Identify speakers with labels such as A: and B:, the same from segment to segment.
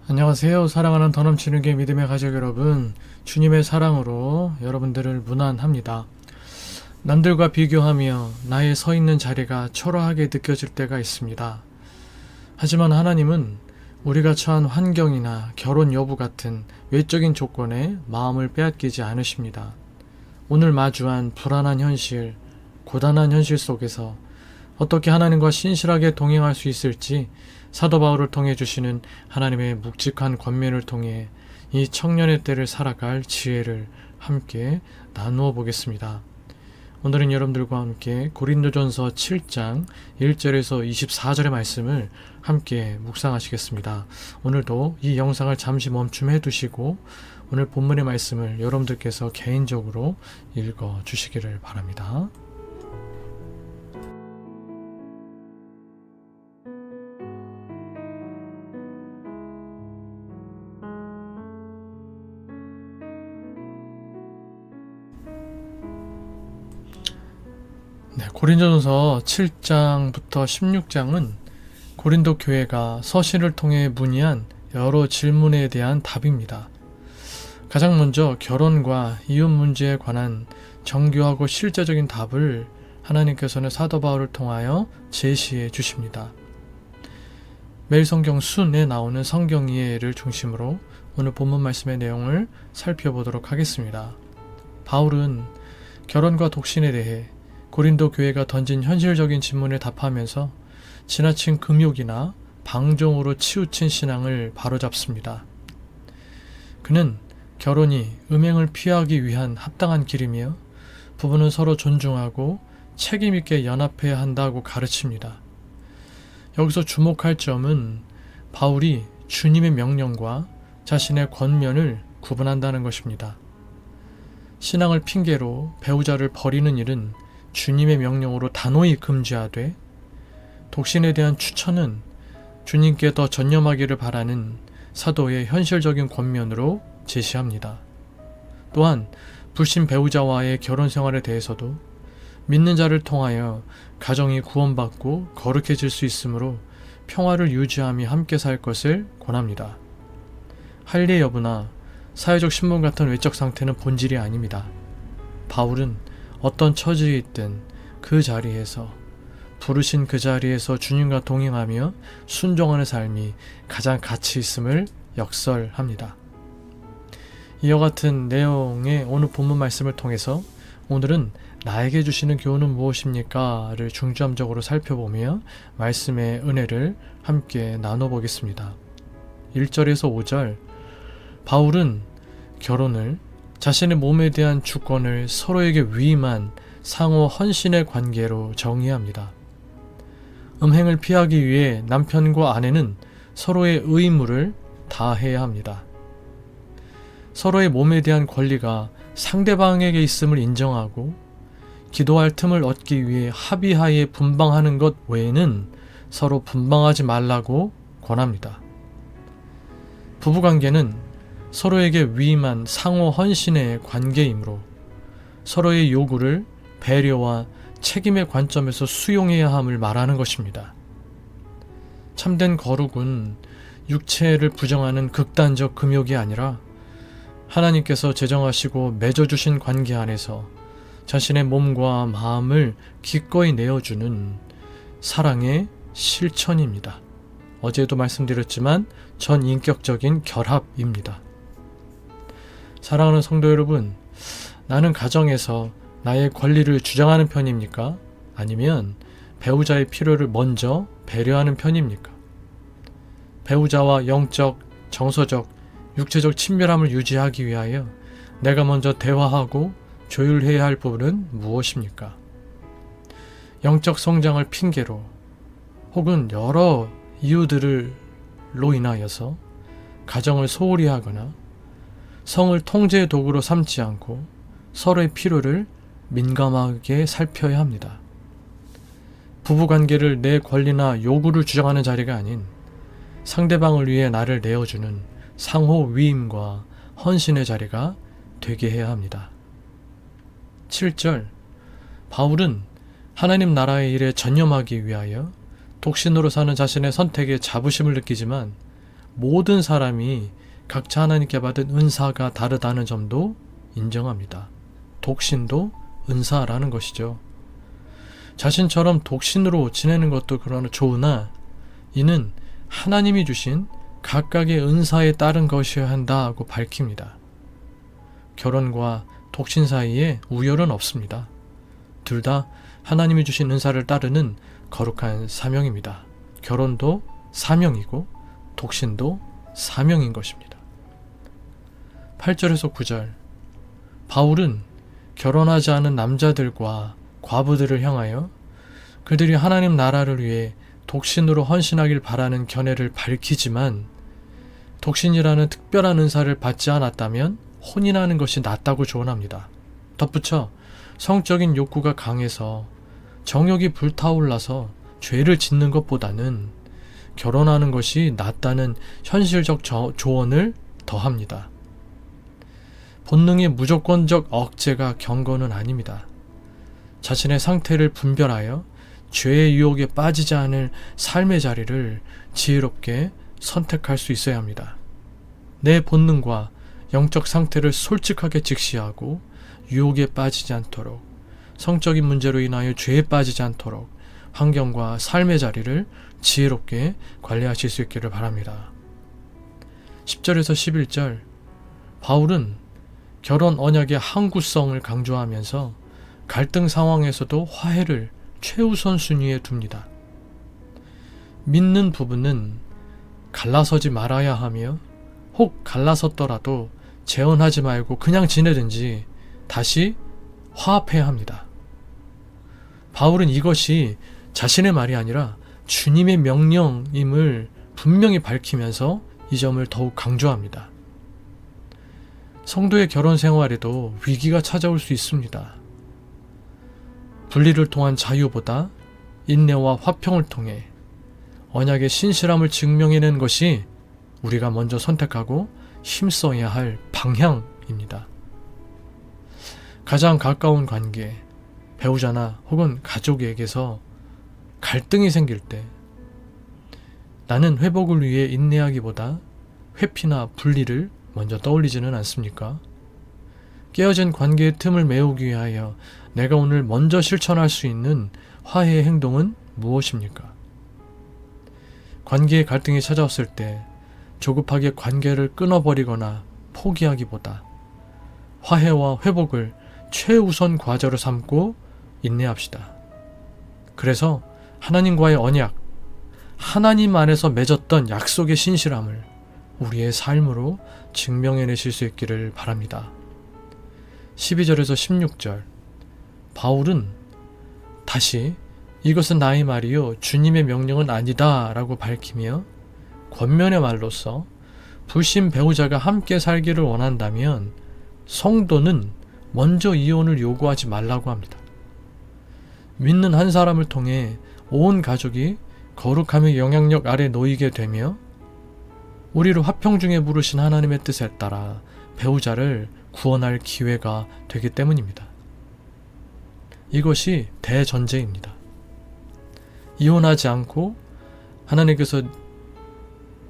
A: 안녕하세요. 사랑하는 더 넘치는 게 믿음의 가족 여러분, 주님의 사랑으로 여러분들을 문안합니다. 남들과 비교하며 나의 서 있는 자리가 초라하게 느껴질 때가 있습니다. 하지만 하나님은 우리가 처한 환경이나 결혼 여부 같은 외적인 조건에 마음을 빼앗기지 않으십니다. 오늘 마주한 불안한 현실, 고단한 현실 속에서 어떻게 하나님과 신실하게 동행할 수 있을지 사도 바울을 통해 주시는 하나님의 묵직한 권면을 통해 이 청년의 때를 살아갈 지혜를 함께 나누어 보겠습니다. 오늘은 여러분들과 함께 고린도전서 7장 1절에서 24절의 말씀을 함께 묵상하시겠습니다. 오늘도 이 영상을 잠시 멈춤해 두시고 오늘 본문의 말씀을 여러분들께서 개인적으로 읽어 주시기를 바랍니다. 고린도전서 7장부터 16장은 고린도 교회가 서신을 통해 문의한 여러 질문에 대한 답입니다. 가장 먼저 결혼과 이혼 문제에 관한 정교하고 실제적인 답을 하나님께서는 사도 바울을 통하여 제시해 주십니다. 매일 성경 순에 나오는 성경 이해를 중심으로 오늘 본문 말씀의 내용을 살펴보도록 하겠습니다. 바울은 결혼과 독신에 대해 고린도 교회가 던진 현실적인 질문에 답하면서 지나친 금욕이나 방종으로 치우친 신앙을 바로잡습니다. 그는 결혼이 음행을 피하기 위한 합당한 길이며 부부는 서로 존중하고 책임있게 연합해야 한다고 가르칩니다. 여기서 주목할 점은 바울이 주님의 명령과 자신의 권면을 구분한다는 것입니다. 신앙을 핑계로 배우자를 버리는 일은 주님의 명령으로 단호히 금지하되 독신에 대한 추천은 주님께 더 전념하기를 바라는 사도의 현실적인 권면으로 제시합니다. 또한 불신 배우자와의 결혼 생활에 대해서도 믿는 자를 통하여 가정이 구원받고 거룩해질 수 있으므로 평화를 유지하며 함께 살 것을 권합니다. 할례 여부나 사회적 신분 같은 외적 상태는 본질이 아닙니다. 바울은 어떤 처지에 있든 그 자리에서 부르신 그 자리에서 주님과 동행하며 순종하는 삶이 가장 가치 있음을 역설합니다. 이와 같은 내용의 오늘 본문 말씀을 통해서 오늘은 나에게 주시는 교훈은 무엇입니까? 를 중점적으로 살펴보며 말씀의 은혜를 함께 나눠보겠습니다. 1절에서 5절 바울은 결혼을 자신의 몸에 대한 주권을 서로에게 위임한 상호 헌신의 관계로 정의합니다. 음행을 피하기 위해 남편과 아내는 서로의 의무를 다해야 합니다. 서로의 몸에 대한 권리가 상대방에게 있음을 인정하고 기도할 틈을 얻기 위해 합의하에 분방하는 것 외에는 서로 분방하지 말라고 권합니다. 부부관계는 서로에게 위임한 상호 헌신의 관계이므로 서로의 요구를 배려와 책임의 관점에서 수용해야 함을 말하는 것입니다. 참된 거룩은 육체를 부정하는 극단적 금욕이 아니라 하나님께서 제정하시고 맺어주신 관계 안에서 자신의 몸과 마음을 기꺼이 내어주는 사랑의 실천입니다. 어제도 말씀드렸지만 전인격적인 결합입니다. 사랑하는 성도 여러분, 나는 가정에서 나의 권리를 주장하는 편입니까? 아니면 배우자의 필요를 먼저 배려하는 편입니까? 배우자와 영적, 정서적, 육체적 친밀함을 유지하기 위하여 내가 먼저 대화하고 조율해야 할 부분은 무엇입니까? 영적 성장을 핑계로 혹은 여러 이유들로 인하여서 가정을 소홀히 하거나 성을 통제의 도구로 삼지 않고 서로의 필요를 민감하게 살펴야 합니다. 부부관계를 내 권리나 요구를 주장하는 자리가 아닌 상대방을 위해 나를 내어주는 상호 위임과 헌신의 자리가 되게 해야 합니다. 7절 바울은 하나님 나라의 일에 전념하기 위하여 독신으로 사는 자신의 선택에 자부심을 느끼지만 모든 사람이 각자 하나님께 받은 은사가 다르다는 점도 인정합니다. 독신도 은사라는 것이죠. 자신처럼 독신으로 지내는 것도 그러나 좋으나 이는 하나님이 주신 각각의 은사에 따른 것이어야 한다고 밝힙니다. 결혼과 독신 사이에 우열은 없습니다. 둘 다 하나님이 주신 은사를 따르는 거룩한 사명입니다. 결혼도 사명이고 독신도 사명인 것입니다. 8절에서 9절 바울은 결혼하지 않은 남자들과 과부들을 향하여 그들이 하나님 나라를 위해 독신으로 헌신하길 바라는 견해를 밝히지만 독신이라는 특별한 은사를 받지 않았다면 혼인하는 것이 낫다고 조언합니다. 덧붙여 성적인 욕구가 강해서 정욕이 불타올라서 죄를 짓는 것보다는 결혼하는 것이 낫다는 현실적 조언을 더합니다. 본능의 무조건적 억제가 경건은 아닙니다. 자신의 상태를 분별하여 죄의 유혹에 빠지지 않을 삶의 자리를 지혜롭게 선택할 수 있어야 합니다. 내 본능과 영적 상태를 솔직하게 직시하고 유혹에 빠지지 않도록, 성적인 문제로 인하여 죄에 빠지지 않도록 환경과 삶의 자리를 지혜롭게 관리하실 수 있기를 바랍니다. 10절에서 11절 바울은 결혼 언약의 항구성을 강조하면서 갈등 상황에서도 화해를 최우선 순위에 둡니다. 믿는 부부는 갈라서지 말아야 하며 혹 갈라섰더라도 재혼하지 말고 그냥 지내든지 다시 화합해야 합니다. 바울은 이것이 자신의 말이 아니라 주님의 명령임을 분명히 밝히면서 이 점을 더욱 강조합니다. 성도의 결혼 생활에도 위기가 찾아올 수 있습니다. 분리를 통한 자유보다 인내와 화평을 통해 언약의 신실함을 증명해낸 것이 우리가 먼저 선택하고 힘써야 할 방향입니다. 가장 가까운 관계, 배우자나 혹은 가족에게서 갈등이 생길 때 나는 회복을 위해 인내하기보다 회피나 분리를 먼저 떠올리지는 않습니까? 깨어진 관계의 틈을 메우기 위하여 내가 오늘 먼저 실천할 수 있는 화해의 행동은 무엇입니까? 관계의 갈등이 찾아왔을 때 조급하게 관계를 끊어버리거나 포기하기보다 화해와 회복을 최우선 과제로 삼고 인내합시다. 그래서 하나님과의 언약, 하나님 안에서 맺었던 약속의 신실함을 우리의 삶으로 증명해내실 수 있기를 바랍니다. 12절에서 16절 바울은 다시 이것은 나의 말이요 주님의 명령은 아니다 라고 밝히며 권면의 말로서 불신 배우자가 함께 살기를 원한다면 성도는 먼저 이혼을 요구하지 말라고 합니다. 믿는 한 사람을 통해 온 가족이 거룩함의 영향력 아래 놓이게 되며 우리를 화평 중에 부르신 하나님의 뜻에 따라 배우자를 구원할 기회가 되기 때문입니다. 이것이 대전제입니다. 이혼하지 않고 하나님께서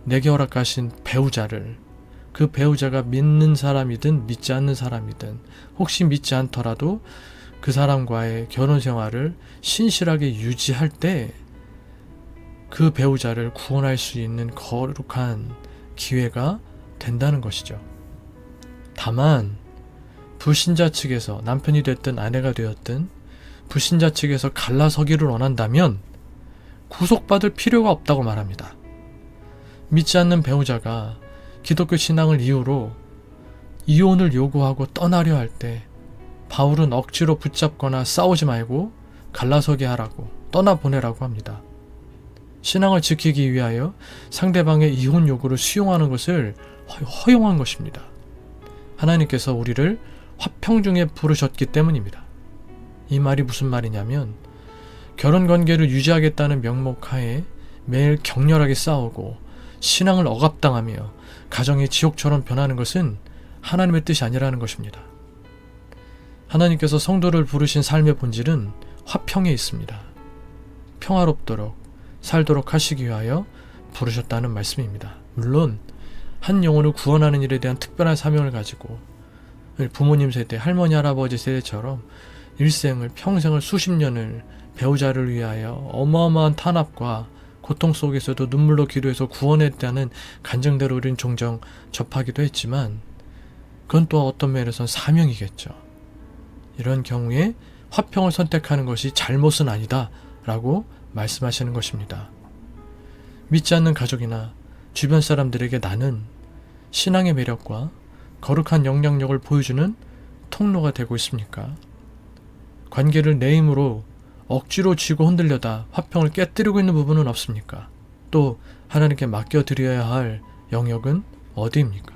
A: 내게 허락하신 배우자를 그 배우자가 믿는 사람이든 믿지 않는 사람이든 혹시 믿지 않더라도 그 사람과의 결혼 생활을 신실하게 유지할 때 그 배우자를 구원할 수 있는 거룩한 기회가 된다는 것이죠. 다만 불신자 측에서 남편이 됐든 아내가 되었든 불신자 측에서 갈라서기를 원한다면 구속받을 필요가 없다고 말합니다. 믿지 않는 배우자가 기독교 신앙을 이유로 이혼을 요구하고 떠나려 할 때 바울은 억지로 붙잡거나 싸우지 말고 갈라서게 하라고 떠나보내라고 합니다. 신앙을 지키기 위하여 상대방의 이혼 요구를 수용하는 것을 허용한 것입니다. 하나님께서 우리를 화평 중에 부르셨기 때문입니다. 이 말이 무슨 말이냐면 결혼관계를 유지하겠다는 명목하에 매일 격렬하게 싸우고 신앙을 억압당하며 가정이 지옥처럼 변하는 것은 하나님의 뜻이 아니라는 것입니다. 하나님께서 성도를 부르신 삶의 본질은 화평에 있습니다. 평화롭도록 살도록 하시기 위하여 부르셨다는 말씀입니다. 물론 한 영혼을 구원하는 일에 대한 특별한 사명을 가지고 부모님 세대, 할머니, 할아버지 세대처럼 일생을, 평생을, 수십 년을 배우자를 위하여 어마어마한 탄압과 고통 속에서도 눈물로 기도해서 구원했다는 간증대로 우린 종종 접하기도 했지만 그건 또 어떤 면에선 사명이겠죠. 이런 경우에 화평을 선택하는 것이 잘못은 아니다 라고 말씀하시는 것입니다. 믿지 않는 가족이나 주변 사람들에게 나는 신앙의 매력과 거룩한 영향력을 보여주는 통로가 되고 있습니까? 관계를 내 힘으로 억지로 쥐고 흔들려다 화평을 깨뜨리고 있는 부분은 없습니까? 또 하나님께 맡겨드려야 할 영역은 어디입니까?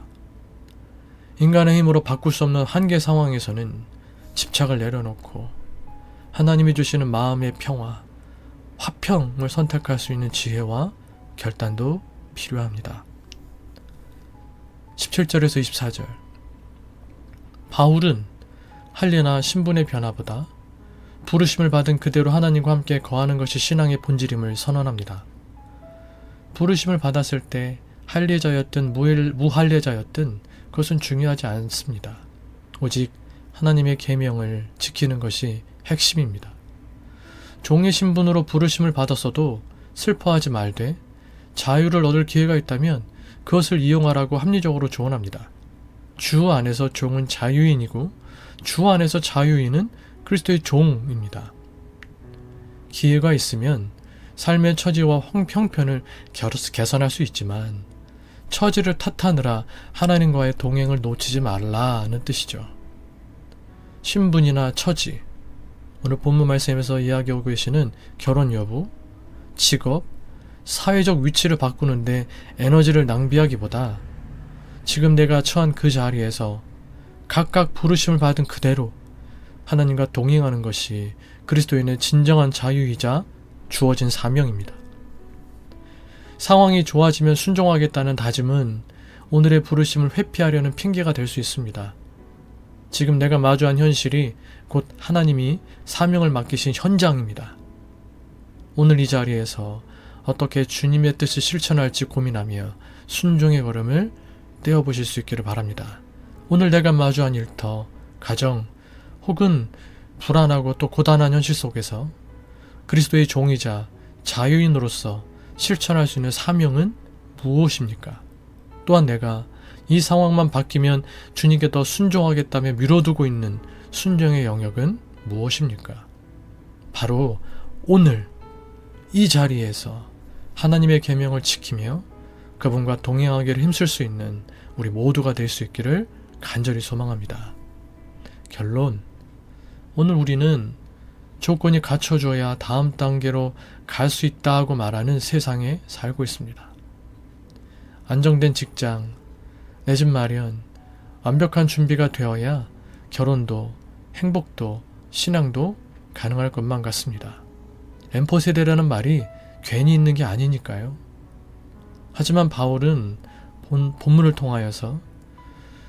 A: 인간의 힘으로 바꿀 수 없는 한계 상황에서는 집착을 내려놓고 하나님이 주시는 마음의 평화, 화평을 선택할 수 있는 지혜와 결단도 필요합니다. 17절에서 24절. 바울은 할례나 신분의 변화보다 부르심을 받은 그대로 하나님과 함께 거하는 것이 신앙의 본질임을 선언합니다. 부르심을 받았을 때 할례자였든 무할례자였든 그것은 중요하지 않습니다. 오직 하나님의 계명을 지키는 것이 핵심입니다. 종의 신분으로 부르심을 받았어도 슬퍼하지 말되 자유를 얻을 기회가 있다면 그것을 이용하라고 합리적으로 조언합니다. 주 안에서 종은 자유인이고 주 안에서 자유인은 그리스도의 종입니다. 기회가 있으면 삶의 처지와 형편을 개선할 수 있지만 처지를 탓하느라 하나님과의 동행을 놓치지 말라는 뜻이죠. 신분이나 처지, 오늘 본문 말씀에서 이야기하고 계시는 결혼 여부, 직업, 사회적 위치를 바꾸는데 에너지를 낭비하기보다 지금 내가 처한 그 자리에서 각각 부르심을 받은 그대로 하나님과 동행하는 것이 그리스도인의 진정한 자유이자 주어진 사명입니다. 상황이 좋아지면 순종하겠다는 다짐은 오늘의 부르심을 회피하려는 핑계가 될 수 있습니다. 지금 내가 마주한 현실이 곧 하나님이 사명을 맡기신 현장입니다. 오늘 이 자리에서 어떻게 주님의 뜻을 실천할지 고민하며 순종의 걸음을 떼어보실 수 있기를 바랍니다. 오늘 내가 마주한 일터, 가정, 혹은 불안하고 또 고단한 현실 속에서 그리스도의 종이자 자유인으로서 실천할 수 있는 사명은 무엇입니까? 또한 내가 이 상황만 바뀌면 주님께 더 순종하겠다며 미뤄두고 있는 순종의 영역은 무엇입니까? 바로 오늘 이 자리에서 하나님의 계명을 지키며 그분과 동행하기를 힘쓸 수 있는 우리 모두가 될 수 있기를 간절히 소망합니다. 결론, 오늘 우리는 조건이 갖춰줘야 다음 단계로 갈 수 있다고 말하는 세상에 살고 있습니다. 안정된 직장, 내 집 마련, 완벽한 준비가 되어야 결혼도, 행복도, 신앙도 가능할 것만 같습니다. 엠포세대라는 말이 괜히 있는 게 아니니까요. 하지만 바울은 본문을 통하여서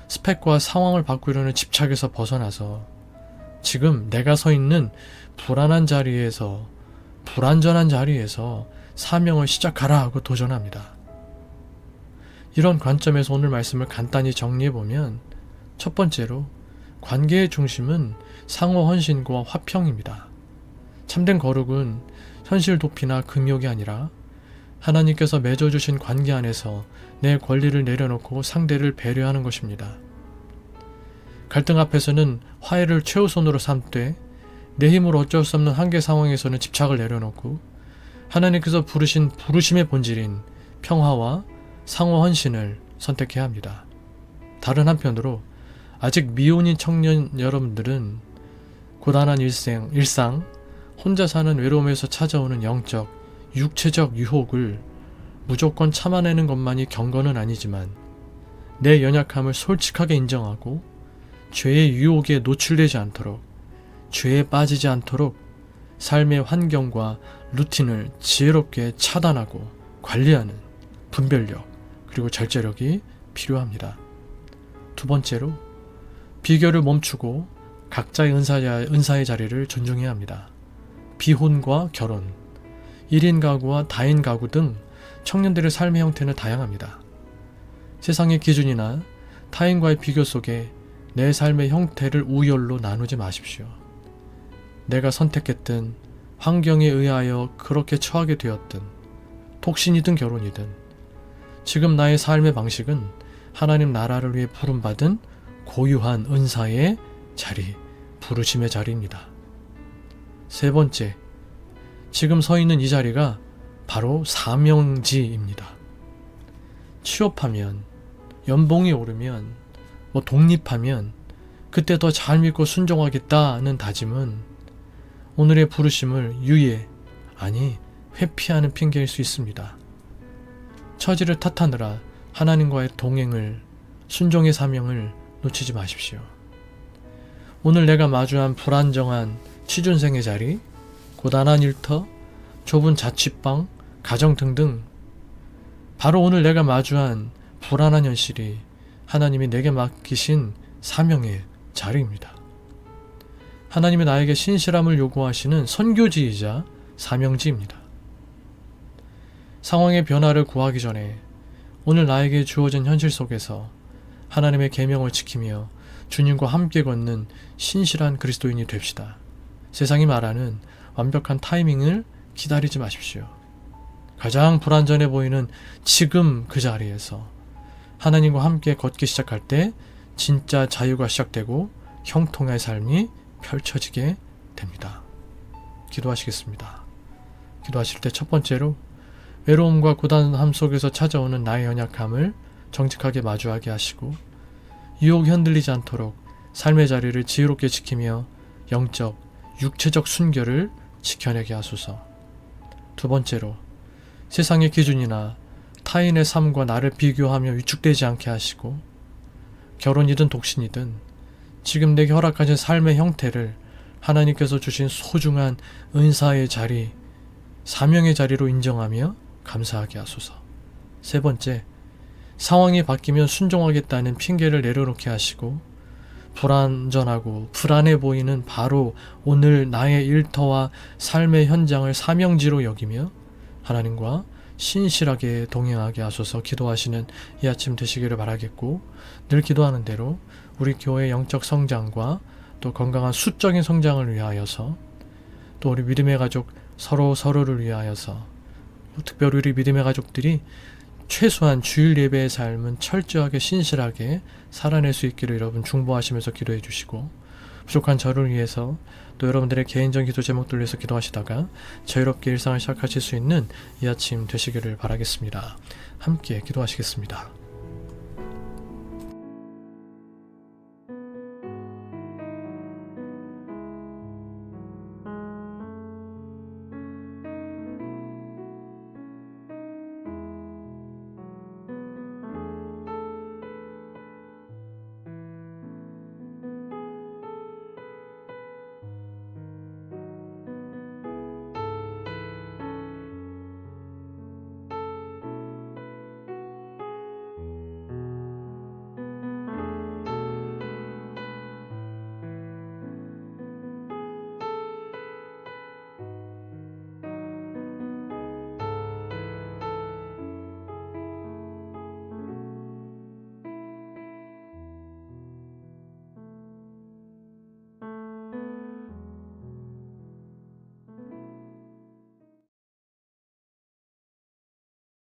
A: 스펙과 상황을 바꾸려는 집착에서 벗어나서 지금 내가 서 있는 불안한 자리에서, 불완전한 자리에서 사명을 시작하라 하고 도전합니다. 이런 관점에서 오늘 말씀을 간단히 정리해보면 첫 번째로 관계의 중심은 상호 헌신과 화평입니다. 참된 거룩은 현실 도피나 금욕이 아니라 하나님께서 맺어주신 관계 안에서 내 권리를 내려놓고 상대를 배려하는 것입니다. 갈등 앞에서는 화해를 최우선으로 삼되 내 힘으로 어쩔 수 없는 한계 상황에서는 집착을 내려놓고 하나님께서 부르신 부르심의 본질인 평화와 상호 헌신을 선택해야 합니다. 다른 한편으로 아직 미혼인 청년 여러분들은 고단한 일상, 혼자 사는 외로움에서 찾아오는 영적, 육체적 유혹을 무조건 참아내는 것만이 경건은 아니지만 내 연약함을 솔직하게 인정하고 죄의 유혹에 노출되지 않도록, 죄에 빠지지 않도록 삶의 환경과 루틴을 지혜롭게 차단하고 관리하는 분별력 그리고 절제력이 필요합니다. 두 번째로 비교를 멈추고 각자의 은사의 자리를 존중해야 합니다. 비혼과 결혼, 1인 가구와 다인 가구 등 청년들의 삶의 형태는 다양합니다. 세상의 기준이나 타인과의 비교 속에 내 삶의 형태를 우열로 나누지 마십시오. 내가 선택했든 환경에 의하여 그렇게 처하게 되었든 독신이든 결혼이든 지금 나의 삶의 방식은 하나님 나라를 위해 부름받은 고유한 은사의 자리, 부르심의 자리입니다. 세 번째, 지금 서 있는 이 자리가 바로 사명지입니다. 취업하면, 연봉이 오르면, 독립하면 그때 더 잘 믿고 순종하겠다는 다짐은 오늘의 부르심을 유예, 아니 회피하는 핑계일 수 있습니다. 처지를 탓하느라 하나님과의 동행을, 순종의 사명을 놓치지 마십시오. 오늘 내가 마주한 불안정한 취준생의 자리, 고단한 일터, 좁은 자취방, 가정 등등, 바로 오늘 내가 마주한 불안한 현실이 하나님이 내게 맡기신 사명의 자리입니다. 하나님이 나에게 신실함을 요구하시는 선교지이자 사명지입니다. 상황의 변화를 구하기 전에 오늘 나에게 주어진 현실 속에서 하나님의 계명을 지키며 주님과 함께 걷는 신실한 그리스도인이 됩시다. 세상이 말하는 완벽한 타이밍을 기다리지 마십시오. 가장 불완전해 보이는 지금 그 자리에서 하나님과 함께 걷기 시작할 때 진짜 자유가 시작되고 형통의 삶이 펼쳐지게 됩니다. 기도하시겠습니다. 기도하실 때 첫 번째로 외로움과 고단함 속에서 찾아오는 나의 연약함을 정직하게 마주하게 하시고 유혹에 흔들리지 않도록 삶의 자리를 지혜롭게 지키며 영적, 육체적 순결을 지켜내게 하소서. 두 번째로 세상의 기준이나 타인의 삶과 나를 비교하며 위축되지 않게 하시고 결혼이든 독신이든 지금 내게 허락하신 삶의 형태를 하나님께서 주신 소중한 은사의 자리, 사명의 자리로 인정하며 감사하게 하소서. 세 번째, 상황이 바뀌면 순종하겠다는 핑계를 내려놓게 하시고 불안전하고 불안해 보이는 바로 오늘 나의 일터와 삶의 현장을 사명지로 여기며 하나님과 신실하게 동행하게 하소서. 기도하시는 이 아침 되시기를 바라겠고, 늘 기도하는 대로 우리 교회의 영적 성장과 또 건강한 수적인 성장을 위하여서, 또 우리 믿음의 가족 서로를 위하여서, 특별히 우리 믿음의 가족들이 최소한 주일 예배의 삶은 철저하게 신실하게 살아낼 수 있기를 여러분 중보하시면서 기도해 주시고, 부족한 저를 위해서 또 여러분들의 개인적인 기도 제목들을 위해서 기도하시다가 자유롭게 일상을 시작하실 수 있는 이 아침 되시기를 바라겠습니다. 함께 기도하시겠습니다.